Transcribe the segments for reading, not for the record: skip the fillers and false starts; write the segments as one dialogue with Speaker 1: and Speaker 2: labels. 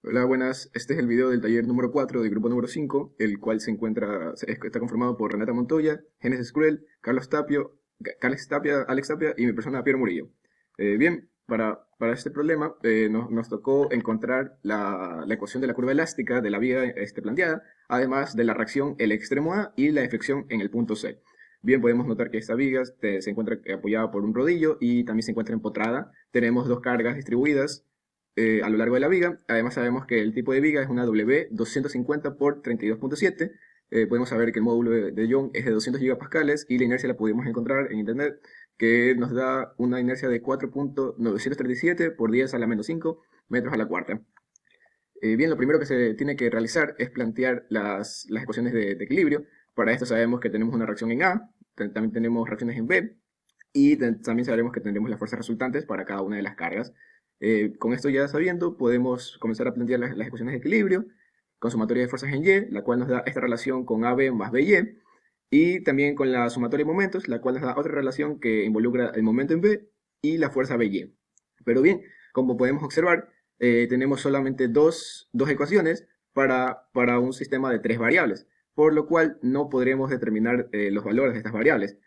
Speaker 1: Hola, buenas. Este es el video del taller número 4 del grupo número 5, el cual está conformado por Renata Montoya, Génesis Cruel, Carlos Tapia, Alex Tapia y mi persona, Piero Murillo. Bien, para este problema nos tocó encontrar la ecuación de la curva elástica de la viga planteada, además de la reacción el extremo A y la deflexión en el punto C. Bien, podemos notar que esta viga se encuentra apoyada por un rodillo y también se encuentra empotrada. Tenemos dos cargas distribuidas a lo largo de la viga. Además sabemos que el tipo de viga es una W250 por 32.7. Podemos saber que el módulo de Young es de 200 gigapascales y la inercia la pudimos encontrar en internet, que nos da una inercia de 4.937 por 10 a la menos 5 metros a la cuarta. Bien, lo primero que se tiene que realizar es plantear las ecuaciones de equilibrio. Para esto sabemos que tenemos una reacción en A, también tenemos reacciones en B, y también sabremos que tendremos las fuerzas resultantes para cada una de las cargas. Con esto ya sabiendo, podemos comenzar a plantear las ecuaciones de equilibrio con sumatoria de fuerzas en Y, la cual nos da esta relación con AB más BY, y también con la sumatoria de momentos, la cual nos da otra relación que involucra el momento en B y la fuerza BY. Pero bien, como podemos observar, tenemos solamente dos ecuaciones para un sistema de tres variables, por lo cual no podremos determinar los valores de estas variables.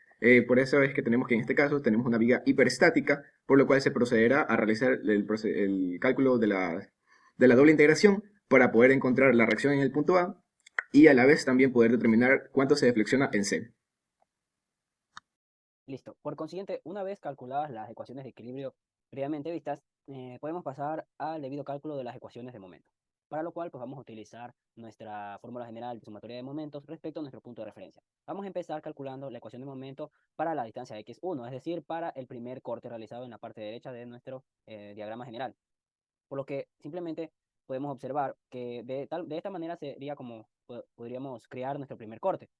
Speaker 1: Por eso es que tenemos que en este caso tenemos una viga hiperestática, por lo cual se procederá a realizar el cálculo de la doble integración para poder encontrar la reacción en el punto A y a la vez también poder determinar cuánto se deflexiona en C.
Speaker 2: Listo. Por consiguiente, una vez calculadas las ecuaciones de equilibrio previamente vistas, podemos pasar al debido cálculo de las ecuaciones de momento. Para lo cual, pues vamos a utilizar nuestra fórmula general de sumatoria de momentos respecto a nuestro punto de referencia. Vamos a empezar calculando la ecuación de momento para la distancia x1, es decir, para el primer corte realizado en la parte derecha de nuestro diagrama general. Por lo que simplemente podemos observar que de esta manera sería como podríamos crear nuestro primer corte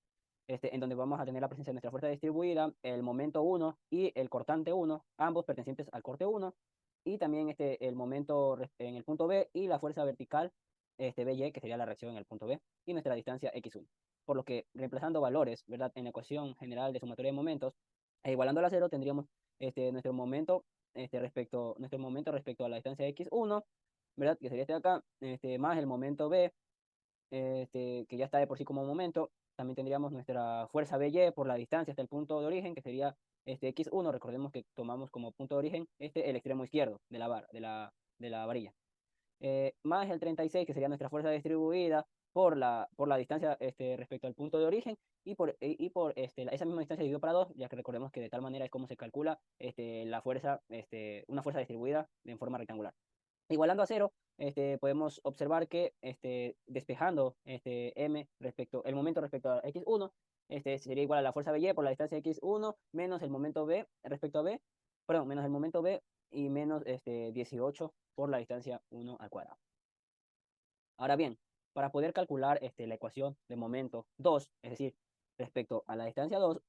Speaker 2: en donde vamos a tener la presencia de nuestra fuerza distribuida, el momento 1 y el cortante 1, ambos pertenecientes al corte 1, y también el momento en el punto B y la fuerza vertical BY, que sería la reacción en el punto B, y nuestra distancia x1. Por lo que reemplazando valores, ¿verdad? En la ecuación general de sumatoria de momentos, igualando a cero, tendríamos nuestro momento respecto a la distancia x1, ¿verdad? Que sería este de acá, más el momento B, que ya está de por sí como momento. También tendríamos nuestra fuerza BY por la distancia hasta el punto de origen, que sería X1. Recordemos que tomamos como punto de origen el extremo izquierdo de la varilla. Más el 36, que sería nuestra fuerza distribuida por la distancia respecto al punto de origen, y por esa misma distancia dividido para 2, ya que recordemos que de tal manera es como se calcula la fuerza, una fuerza distribuida en forma rectangular. Igualando a cero, podemos observar que despejando el momento respecto a x1, sería igual a la fuerza BY por la distancia x1 menos el momento B respecto a B, perdón, menos el momento B y menos 18 por la distancia 1 al cuadrado. Ahora bien, para poder calcular la ecuación de momento 2, es decir, respecto a la distancia 2,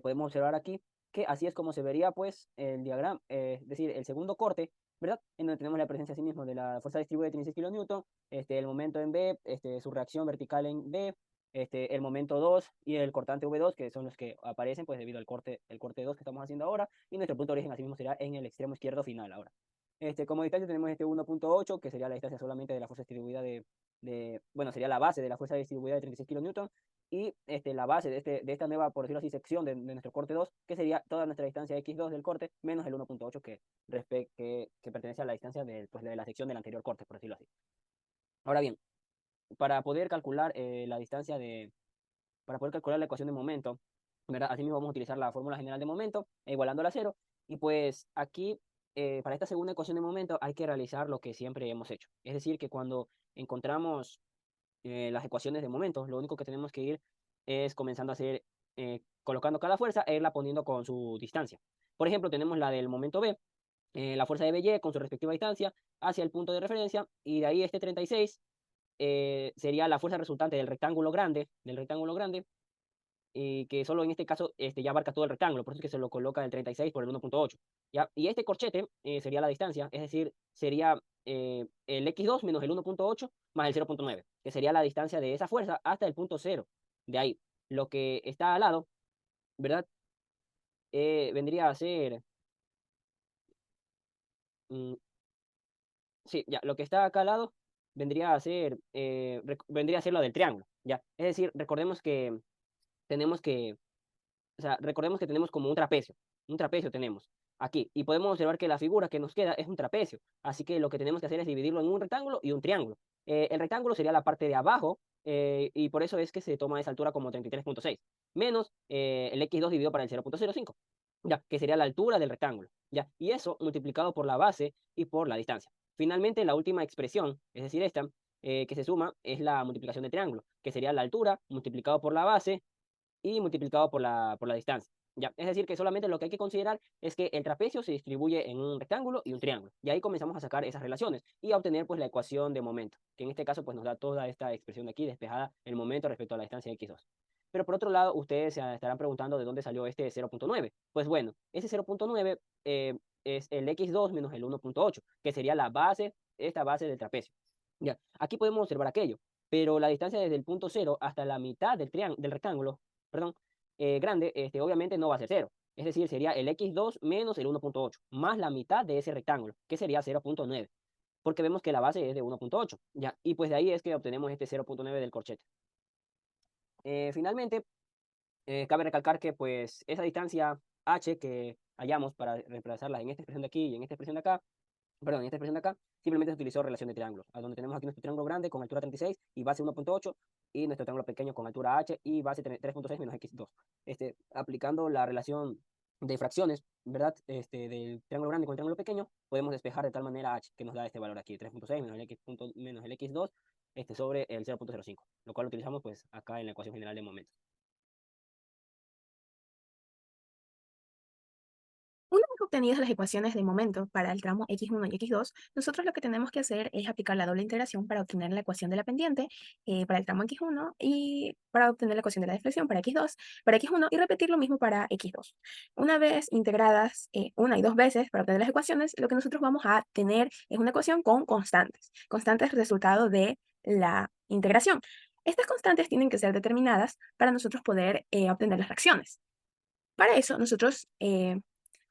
Speaker 2: podemos observar aquí que así es como se vería pues el diagrama, es decir, el segundo corte, ¿verdad? En donde tenemos la presencia así mismo de la fuerza distribuida de 36 kN, el momento en B, su reacción vertical en B, el momento 2 y el cortante V2, que son los que aparecen pues debido al el corte 2 que estamos haciendo ahora, y nuestro punto de origen así mismo será en el extremo izquierdo final ahora. Como distancia tenemos 1.8, que sería la distancia solamente de la fuerza distribuida bueno, sería la base de la fuerza distribuida de 36 kN, y la base de esta nueva, por decirlo así, sección de nuestro corte 2, que sería toda nuestra distancia x2 del corte, menos el 1.8 que pertenece a la distancia pues, de la sección del anterior corte, por decirlo así. Ahora bien, para poder calcular para poder calcular la ecuación de momento, ¿verdad? Asimismo vamos a utilizar la fórmula general de momento, igualándola a cero. Y pues aquí, para esta segunda ecuación de momento, hay que realizar lo que siempre hemos hecho. Es decir, que cuando encontramos las ecuaciones de momento, lo único que tenemos que ir es comenzando a hacer, colocando cada fuerza e irla poniendo con su distancia. Por ejemplo, tenemos la del momento B, la fuerza de BY con su respectiva distancia hacia el punto de referencia, y de ahí 36 sería la fuerza resultante del rectángulo grande, y que solo en este caso ya abarca todo el rectángulo, por eso es que se lo coloca el 36 por el 1.8. ¿Ya? Y este corchete sería la distancia, es decir, sería el x2 menos el 1.8 más el 0.9, que sería la distancia de esa fuerza hasta el punto cero. De ahí, lo que está al lado, ¿verdad? Vendría a ser, mm, Sí, ya, lo que está acá al lado vendría a ser lo del triángulo, ya. Es decir, tenemos que, recordemos que tenemos como un trapecio tenemos aquí, y podemos observar que la figura que nos queda es un trapecio, así que lo que tenemos que hacer es dividirlo en un rectángulo y un triángulo. El rectángulo sería la parte de abajo, y por eso es que se toma esa altura como 33,6, menos el x2 dividido para el 0,05, ya, que sería la altura del rectángulo, ya, y eso multiplicado por la base y por la distancia. Finalmente, la última expresión, es decir, esta, que se suma, es la multiplicación del triángulo, que sería la altura multiplicado por la base y multiplicado por la distancia. ¿Ya? Es decir, que solamente lo que hay que considerar es que el trapecio se distribuye en un rectángulo y un triángulo. Y ahí comenzamos a sacar esas relaciones y a obtener pues la ecuación de momento, que en este caso pues nos da toda esta expresión de aquí despejada el momento respecto a la distancia de x2. Pero por otro lado, ustedes se estarán preguntando de dónde salió este 0,9. Pues bueno, ese 0,9 es el x2 menos el 1,8, que sería la base, esta base del trapecio. Ya, aquí podemos observar aquello, pero la distancia desde el punto 0 hasta la mitad del rectángulo, perdón, grande, obviamente no va a ser cero. Es decir, sería el x2 menos el 1,8, más la mitad de ese rectángulo, que sería 0,9, porque vemos que la base es de 1,8, ya, y pues de ahí es que obtenemos este 0,9 del corchete. Finalmente, cabe recalcar que pues esa distancia h que hallamos para reemplazarla en esta expresión de aquí y en esta expresión de acá, perdón, en esta expresión de acá, simplemente se utilizó relación de triángulos, a donde tenemos aquí nuestro triángulo grande con altura 36 y base 1,8, y nuestro triángulo pequeño con altura h y base 3,6 menos x2. Aplicando la relación de fracciones, ¿verdad? Del triángulo grande con el triángulo pequeño, podemos despejar de tal manera h, que nos da este valor aquí, 3,6 menos el menos el x2, sobre el 0,05, lo cual lo utilizamos pues acá en la ecuación general de momentos.
Speaker 3: Una vez obtenidas las ecuaciones de momento para el tramo x1 y x2, nosotros lo que tenemos que hacer es aplicar la doble integración para obtener la ecuación de la pendiente para el tramo x1 y para obtener la ecuación de la deflexión para x1 y repetir lo mismo para x2. Una vez integradas una y dos veces para obtener las ecuaciones, lo que nosotros vamos a tener es una ecuación con constantes. Constantes resultado de la integración. Estas constantes tienen que ser determinadas para nosotros poder obtener las fracciones. Para eso, nosotros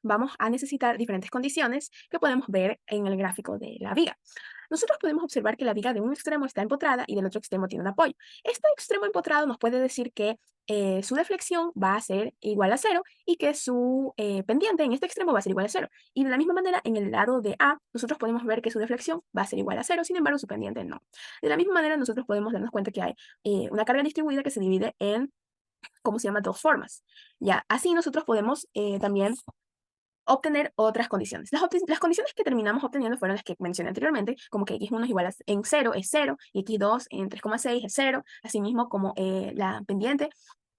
Speaker 3: vamos a necesitar diferentes condiciones que podemos ver en el gráfico de la viga. Nosotros podemos observar que la viga de un extremo está empotrada y del otro extremo tiene un apoyo. Este extremo empotrado nos puede decir que su deflexión va a ser igual a 0 y que su pendiente en este extremo va a ser igual a 0. Y de la misma manera, en el lado de A, nosotros podemos ver que su deflexión va a ser igual a 0, sin embargo, su pendiente no. De la misma manera, nosotros podemos darnos cuenta que hay una carga distribuida que se divide en, ¿cómo se llama?, dos formas. Ya, así nosotros podemos también obtener otras condiciones. Las condiciones que terminamos obteniendo fueron las que mencioné anteriormente, como que x1 es igual en 0 es 0, y x2 en 3,6 es 0, asimismo como la pendiente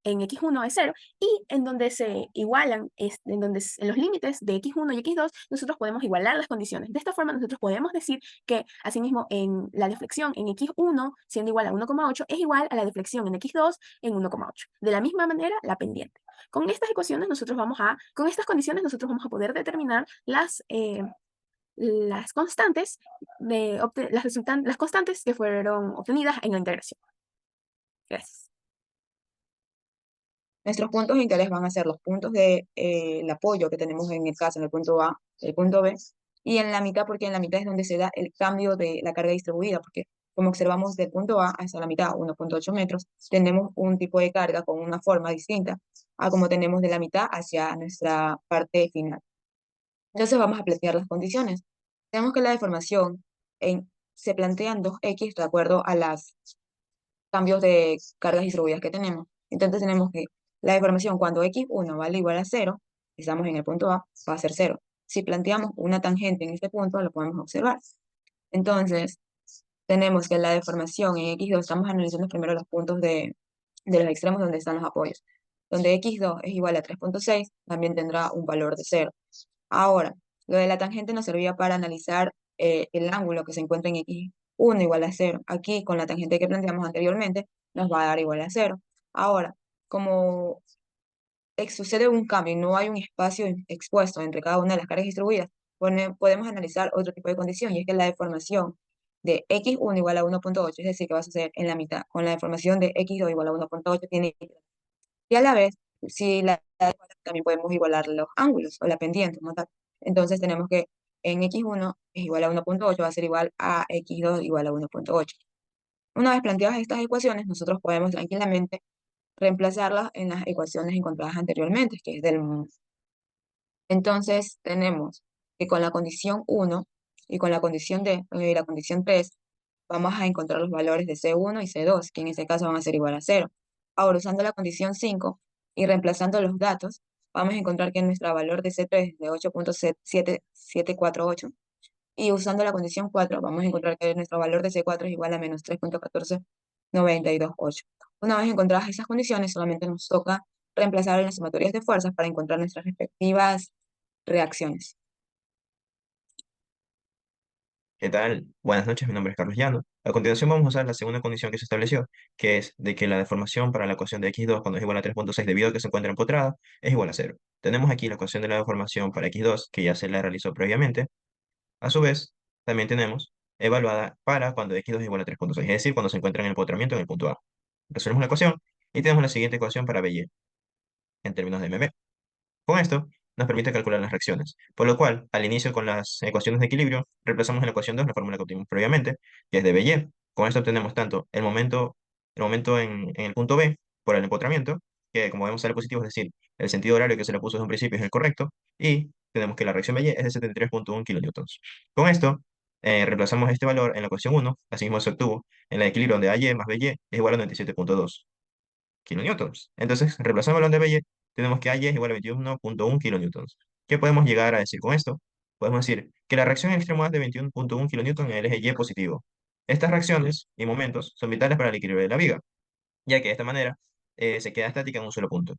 Speaker 3: en x1 es 0, y en donde se igualan, en los límites de x1 y x2, nosotros podemos igualar las condiciones. De esta forma, nosotros podemos decir que, asimismo, en la deflexión en x1, siendo igual a 1,8, es igual a la deflexión en x2 en 1,8. De la misma manera, la pendiente. Con estas ecuaciones con estas condiciones nosotros vamos a poder determinar las constantes las constantes que fueron obtenidas en la integración. Gracias.
Speaker 4: Nuestros puntos de interés van a ser los puntos de el apoyo que tenemos en el caso, en el punto A, el punto B, y en la mitad, porque en la mitad es donde se da el cambio de la carga distribuida, porque como observamos del punto A hasta la mitad, 1,8 metros, tenemos un tipo de carga con una forma distinta a como tenemos de la mitad hacia nuestra parte final. Entonces vamos a plantear las condiciones. Tenemos que la deformación se plantean 2x de acuerdo a los cambios de cargas distribuidas que tenemos. Entonces tenemos que la deformación cuando x1 vale igual a 0, estamos en el punto A, va a ser 0. Si planteamos una tangente en este punto, lo podemos observar. Entonces, tenemos que la deformación en x2, estamos analizando primero los puntos de los extremos donde están los apoyos. Donde x2 es igual a 3,6, también tendrá un valor de 0. Ahora, lo de la tangente nos servía para analizar el ángulo que se encuentra en x1 igual a 0. Aquí, con la tangente que planteamos anteriormente, nos va a dar igual a 0. Ahora, como sucede un cambio y no hay un espacio expuesto entre cada una de las cargas distribuidas, podemos analizar otro tipo de condición, y es que la deformación de x1 igual a 1,8, es decir, que va a suceder en la mitad, con la deformación de x2 igual a 1,8 tiene. Y a la vez, si también podemos igualar los ángulos o la pendiente, ¿no? Entonces tenemos que en x1 es igual a 1.8 va a ser igual a x2 igual a 1.8. Una vez planteadas estas ecuaciones, nosotros podemos tranquilamente reemplazarlas en las ecuaciones encontradas anteriormente, que es del... Entonces tenemos que con la condición 1 y con la condición la condición 3 vamos a encontrar los valores de C1 y C2, que en este caso van a ser igual a 0. Ahora, usando la condición 5 y reemplazando los datos, vamos a encontrar que nuestro valor de C3 es de 8.7748 y usando la condición 4 vamos a encontrar que nuestro valor de C4 es igual a menos 3.14928. Una vez encontradas esas condiciones, solamente nos toca reemplazar en las sumatorias de fuerzas para encontrar nuestras respectivas reacciones.
Speaker 5: ¿Qué tal? Buenas noches, mi nombre es Carlos Llano. A continuación vamos a usar la segunda condición que se estableció, que es de que la deformación para la ecuación de x2 cuando es igual a 3.6 debido a que se encuentra empotrada es igual a 0. Tenemos aquí la ecuación de la deformación para x2 que ya se la realizó previamente. A su vez, también tenemos evaluada para cuando x2 es igual a 3.6, es decir, cuando se encuentra en el empotramiento en el punto A. Resolvemos la ecuación y tenemos la siguiente ecuación para BY en términos de MB. Con esto, nos permite calcular las reacciones, por lo cual, al inicio con las ecuaciones de equilibrio, reemplazamos en la ecuación 2 la fórmula que obtuvimos previamente, que es de BY. Con esto obtenemos tanto el momento en el punto B por el empotramiento, que como vemos sale positivo, es decir, el sentido horario que se le puso desde un principio es el correcto, y tenemos que la reacción BY es de 73.1 kilonewtons. Con esto, reemplazamos este valor en la ecuación 1, así mismo se obtuvo en la de equilibrio donde AY más BY es igual a 97.2 kilonewtons. Entonces, reemplazando el valor de BY, tenemos que AY es igual a 21.1 kilonewtons. ¿Qué podemos llegar a decir con esto? Podemos decir que la reacción en el extremo A es de 21.1 kilonewtons en el eje Y positivo. Estas reacciones y momentos son vitales para el equilibrio de la viga, ya que de esta manera se queda estática en un solo punto.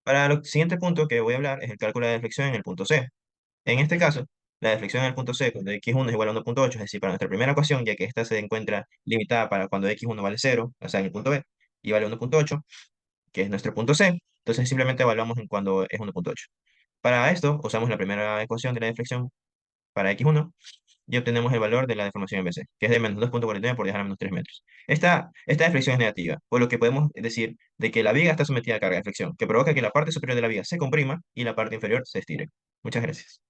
Speaker 5: Para el siguiente punto que voy a hablar es el cálculo de deflexión en el punto C. En este caso, la deflexión en el punto C cuando x1 es igual a 1.8, es decir, para nuestra primera ecuación, ya que esta se encuentra limitada para cuando x1 vale 0, o sea, en el punto B, y vale 1.8, que es nuestro punto C, entonces simplemente evaluamos en cuando es 1.8. Para esto, usamos la primera ecuación de la deflexión para x1 y obtenemos el valor de la deformación en BC, que es de menos 2.49 por 10 a la menos 3 metros. Esta deflexión es negativa, por lo que podemos decir de que la viga está sometida a carga de deflexión, que provoca que la parte superior de la viga se comprima y la parte inferior se estire. Muchas gracias.